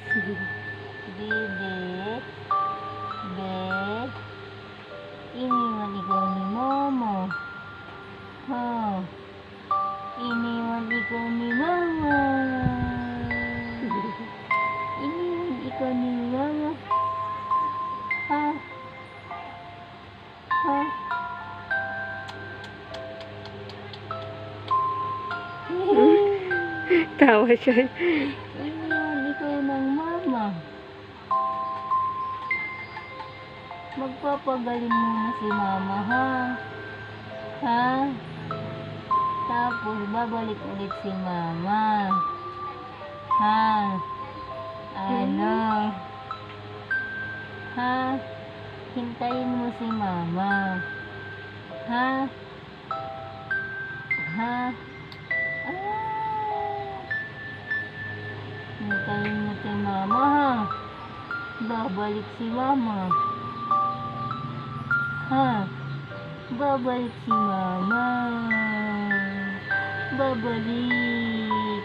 Bebe. Be. Iniwan ikaw ni mama. Ha? Iniwan ikaw ni mama. Iniwan ikaw ni mama. Ha? Ha? Tawa siya. Iniwan ikaw ng mama. Magpapagaling muna si mama, ha? Ha? Tapos babalik ulit si mama. Ha? Ano? Ha? Hintayin mo si mama. Ha? Ha? Hintayin mo si mama, ha? Babalik si mama. Ha? Babalik si mama. Babalik.